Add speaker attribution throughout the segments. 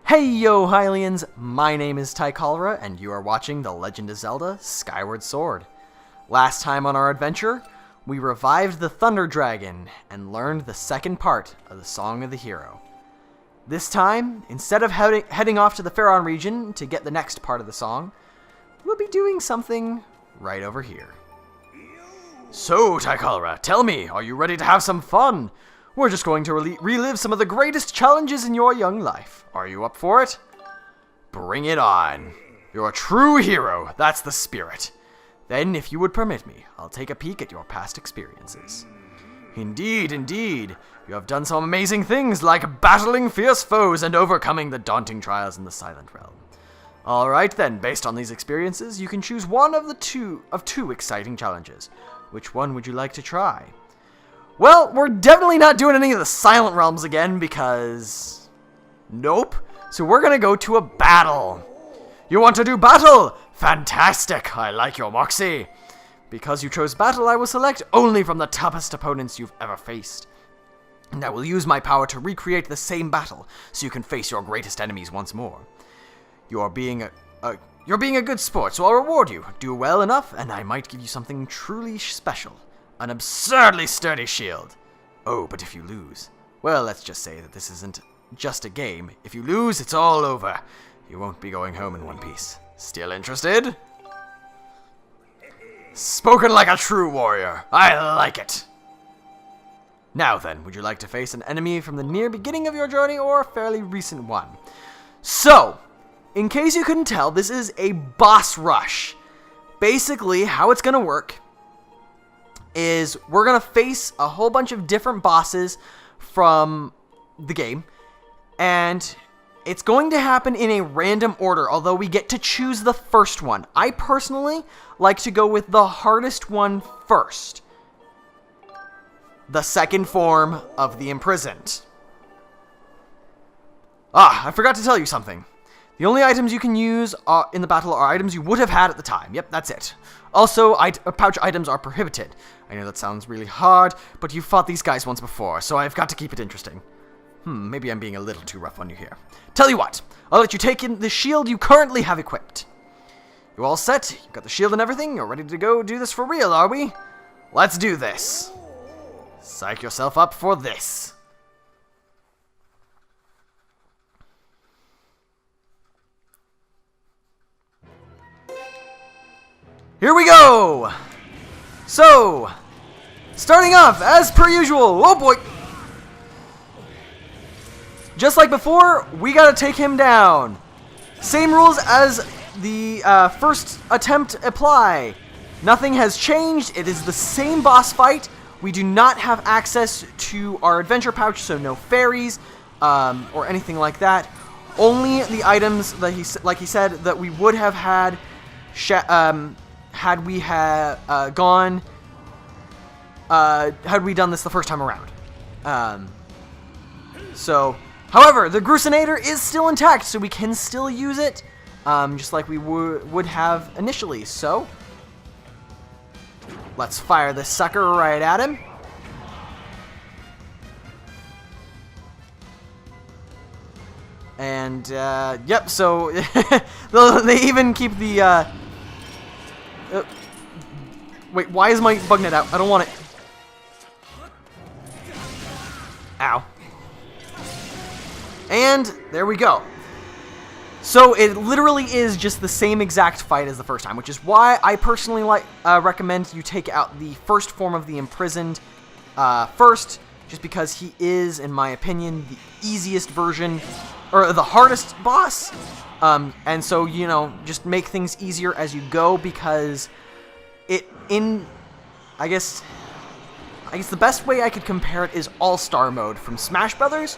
Speaker 1: Hey yo Hylians, my name is Tycholera, and you are watching The Legend of Zelda Skyward Sword. Last time on our adventure, we revived the Thunder Dragon and learned the second part of the Song of the Hero. This time, instead of heading off to the Pharaon region to get the next part of the song, we'll be doing something right over here. So, Tycholera, tell me, are you ready to have some fun? We're just going to relive some of the greatest challenges in your young life. Are you up for it? Bring it on. You're a true hero, that's the spirit. Then, if you would permit me, I'll take a peek at your past experiences. Indeed, indeed. You have done some amazing things, like battling fierce foes and overcoming the daunting trials in the Silent Realm. Alright then, based on these experiences, you can choose one of two exciting challenges. Which one would you like to try? Well, we're definitely not doing any of the Silent Realms again because... Nope. So we're gonna go to a battle. You want to do battle? Fantastic! I like your moxie. Because you chose battle, I will select only from the toughest opponents you've ever faced. And I will use my power to recreate the same battle, so you can face your greatest enemies once more. You're being a good sport, so I'll reward you. Do well enough, and I might give you something truly special. An absurdly sturdy shield. Oh, but if you lose... Well, let's just say that this isn't just a game. If you lose, it's all over. You won't be going home in one piece. Still interested? Spoken like a true warrior. I like it. Now then, would you like to face an enemy from the near beginning of your journey or a fairly recent one? So, in case you couldn't tell, this is a boss rush. Basically, how it's gonna work is we're gonna face a whole bunch of different bosses from the game, and it's going to happen in a random order, although we get to choose the first one. I personally like to go with the hardest one first. The second form of the Imprisoned. I forgot to tell you something. The only items you can use in the battle are items you would have had at the time. Yep, that's it. Also, pouch items are prohibited. I know that sounds really hard, but you've fought these guys once before, so I've got to keep it interesting. Maybe I'm being a little too rough on you here. Tell you what, I'll let you take in the shield you currently have equipped. You all set? You've got the shield and everything? You're ready to go do this for real, are we? Let's do this. Psych yourself up for this. Here we go! So, starting off, as per usual, oh boy! Just like before, we gotta take him down. Same rules as the first attempt apply. Nothing has changed, it is the same boss fight. We do not have access to our adventure pouch, so no fairies, or anything like that. Only the items that like he said, that we would have had, had we done this the first time around. However, the Grucinator is still intact, so we can still use it, just like we would have initially. So, let's fire this sucker right at him. And, yep, so, they even keep the, wait, why is my bug net out? I don't want it. Ow. And there we go. So it literally is just the same exact fight as the first time, which is why I personally recommend you take out the first form of the Imprisoned first, just because he is, in my opinion, the easiest version, or the hardest boss. And so, you know, just make things easier as you go, because I guess the best way I could compare it is All-Star Mode from Smash Brothers,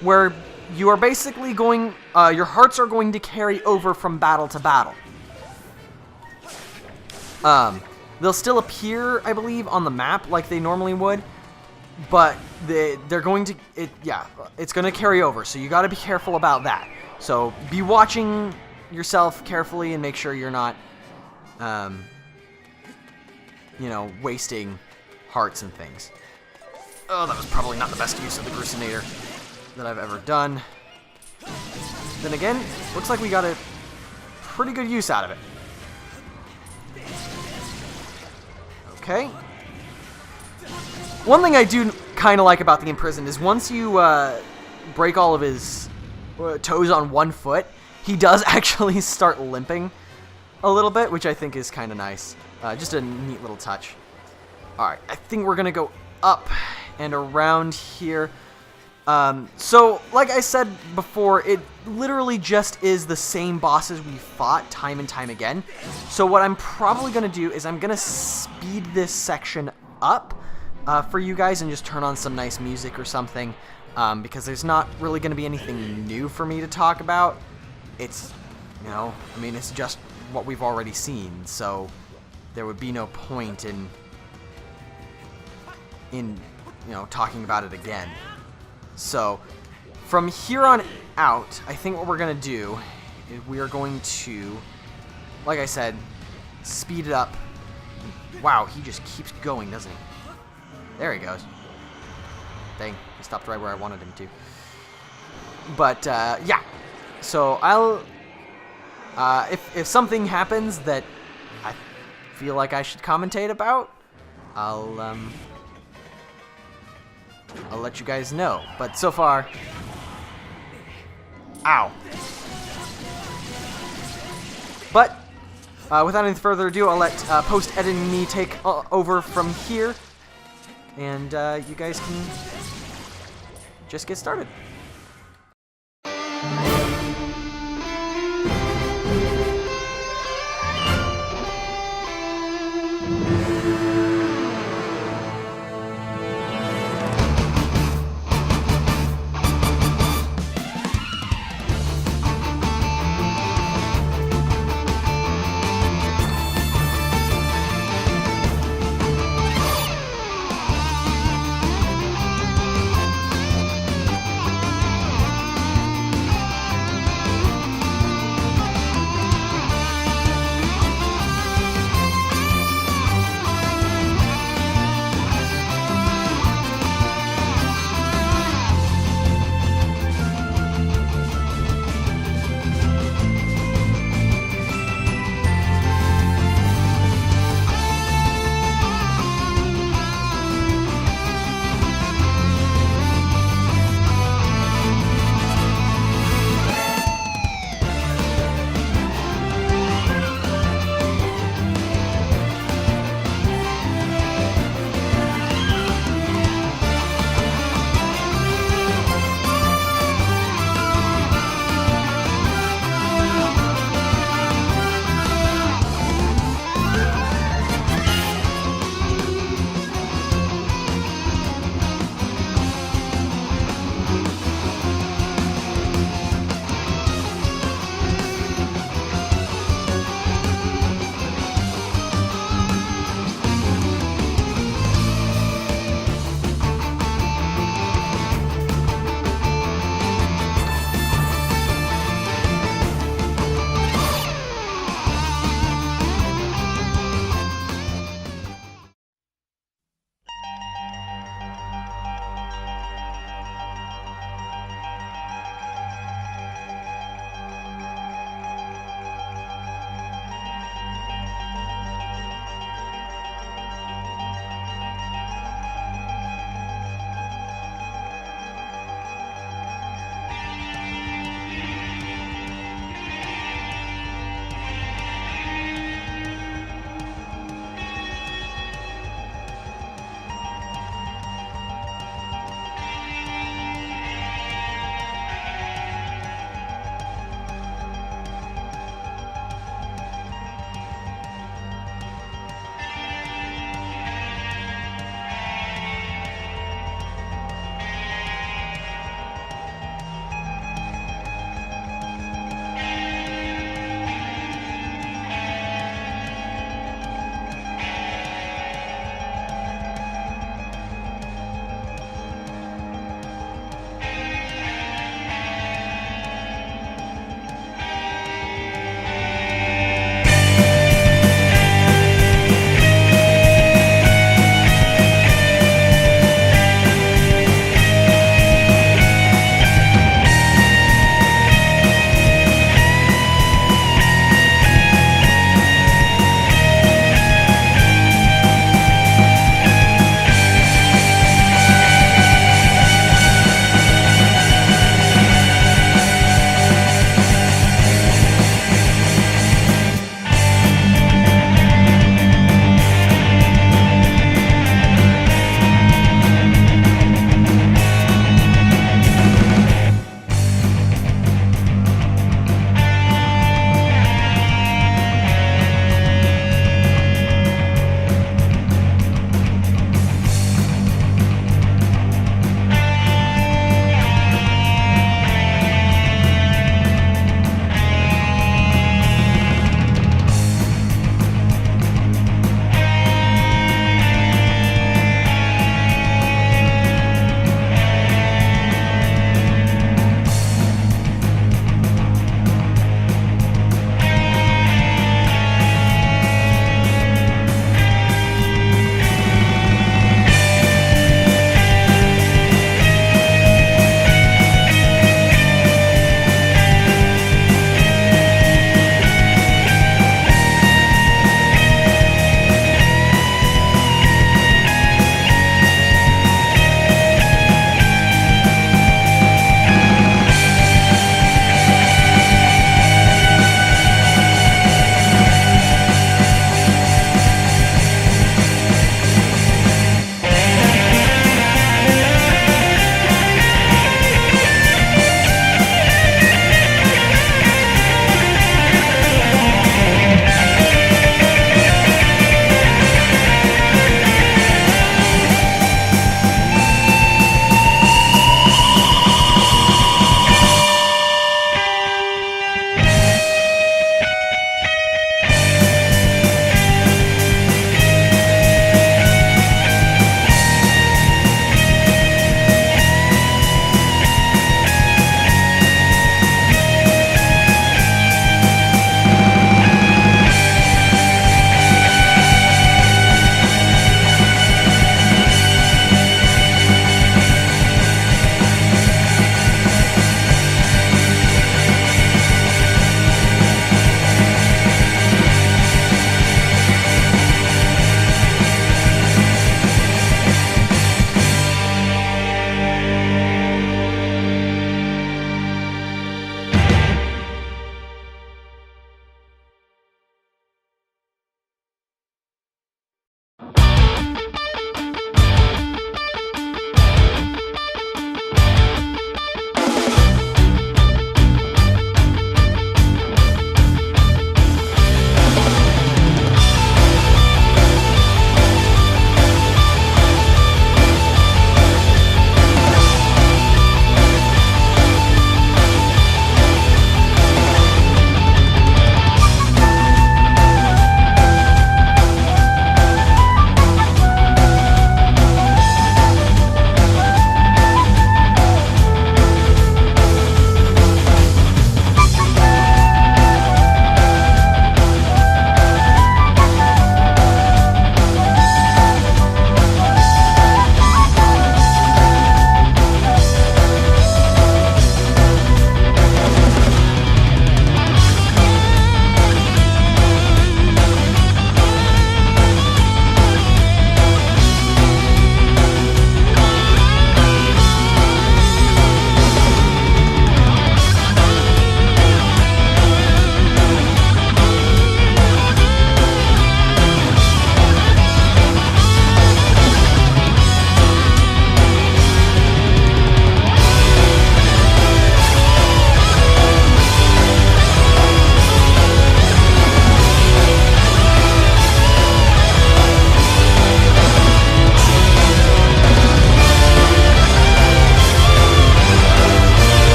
Speaker 1: where you are basically going, your hearts are going to carry over from battle to battle. They'll still appear, I believe, on the map like they normally would, but they're going to, it's going to carry over, so you got to be careful about that. So be watching yourself carefully and make sure you're not, you know, wasting hearts and things. Oh, that was probably not the best use of the Grucinator that I've ever done. Then again, looks like we got a pretty good use out of it. Okay. One thing I do kind of like about the Imprisoned is once you break all of his toes on one foot, he does actually start limping a little bit, which I think is kind of nice. Just a neat little touch. Alright, I think we're going to go up and around here. So, like I said before, it literally just is the same bosses we fought time and time again. So what I'm probably going to do is I'm going to speed this section up for you guys and just turn on some nice music or something, because there's not really going to be anything new for me to talk about. It's, you know, I mean, it's just what we've already seen, so there would be no point in you know, talking about it again. So from here on out, I think what we're going to do is we are going to, like I said, speed it up. Wow, he just keeps going, doesn't he? There he goes. Dang, he stopped right where I wanted him to. But, yeah. So I'll, if something happens that I feel like I should commentate about, I'll let you guys know. But so far, ow. But without any further ado, I'll let post-editing me take over from here, and you guys can just get started.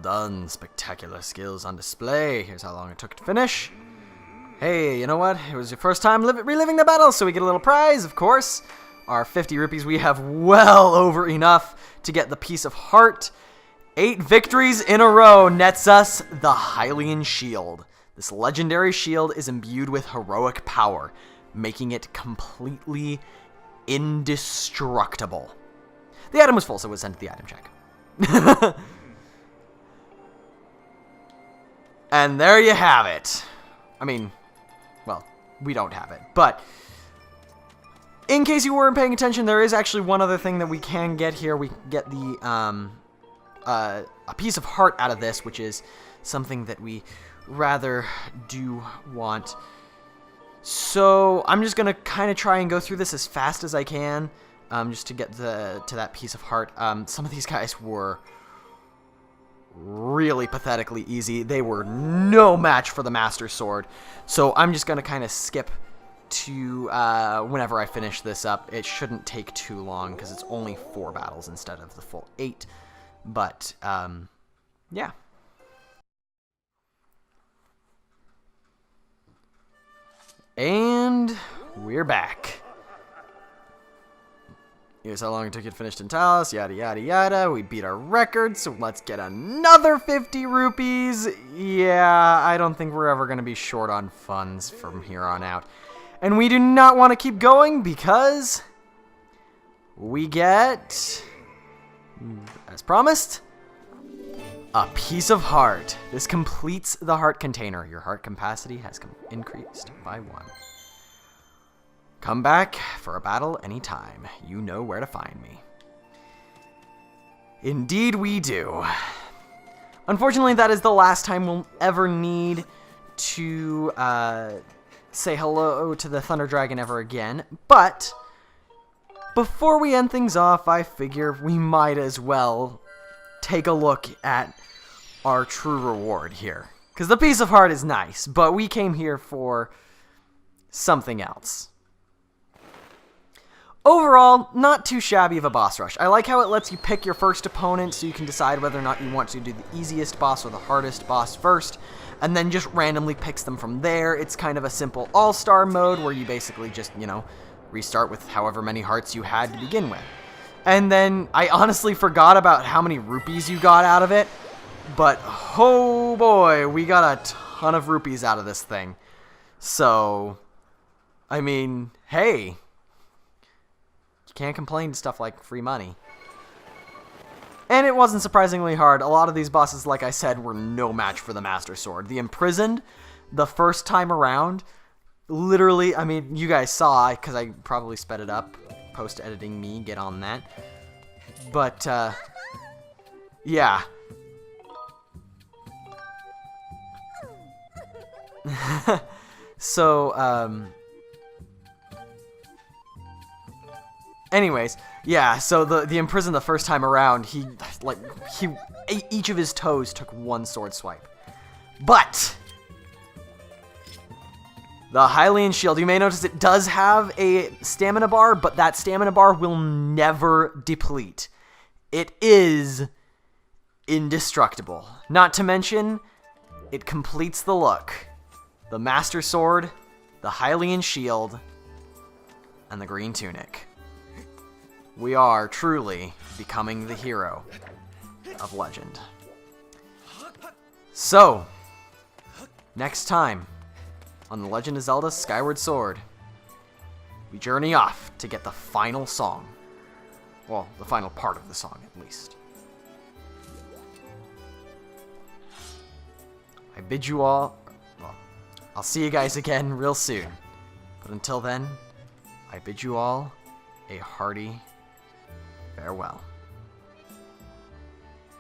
Speaker 1: done. Spectacular skills on display. Here's how long it took to finish. Hey, you know what? It was your first time reliving the battle, so we get a little prize, of course. Our 50 rupees, we have well over enough to get the piece of heart. 8 victories in a row nets us the Hylian Shield. This legendary shield is imbued with heroic power, making it completely indestructible. The item was full, so it was sent to the item check. And there you have it. I mean, well, we don't have it, but in case you weren't paying attention, there is actually one other thing that we can get here. We can get the a piece of heart out of this, which is something that we rather do want. So I'm just gonna kind of try and go through this as fast as I can, just to get to that piece of heart. Some of these guys were really pathetically easy. They were no match for the Master Sword. So I'm just gonna kind of skip to whenever I finish this up. It shouldn't take too long because it's only 4 battles instead of the full 8. But yeah. And we're back. Here's how long it took you to finish Talos, yada yada yada. We beat our record, so let's get another 50 rupees. Yeah, I don't think we're ever going to be short on funds from here on out. And we do not want to keep going because we get, as promised, a piece of heart. This completes the heart container. Your heart capacity has increased by 1. Come back for a battle anytime. You know where to find me. Indeed we do. Unfortunately, that is the last time we'll ever need to say hello to the Thunder Dragon ever again. But before we end things off, I figure we might as well take a look at our true reward here. Because the piece of heart is nice, but we came here for something else. Overall, not too shabby of a boss rush. I like how it lets you pick your first opponent so you can decide whether or not you want to do the easiest boss or the hardest boss first, and then just randomly picks them from there. It's kind of a simple all-star mode where you basically just, you know, restart with however many hearts you had to begin with. And then I honestly forgot about how many rupees you got out of it, but oh boy, we got a ton of rupees out of this thing. So, I mean, hey, you can't complain to stuff like free money. And it wasn't surprisingly hard. A lot of these bosses, like I said, were no match for the Master Sword. The Imprisoned, the first time around, literally, I mean, you guys saw, because I probably sped it up. Post-editing me, get on that. But, yeah. So, anyways, yeah, so the Imprisoned the first time around, each of his toes took 1 sword swipe. But the Hylian Shield, you may notice it does have a stamina bar, but that stamina bar will never deplete. It is indestructible. Not to mention, it completes the look. The Master Sword, the Hylian Shield, and the Green Tunic. We are truly becoming the hero of legend. So, next time on The Legend of Zelda Skyward Sword, we journey off to get the final song. Well, the final part of the song, at least. I bid you all... Well, I'll see you guys again real soon. But until then, I bid you all a hearty farewell.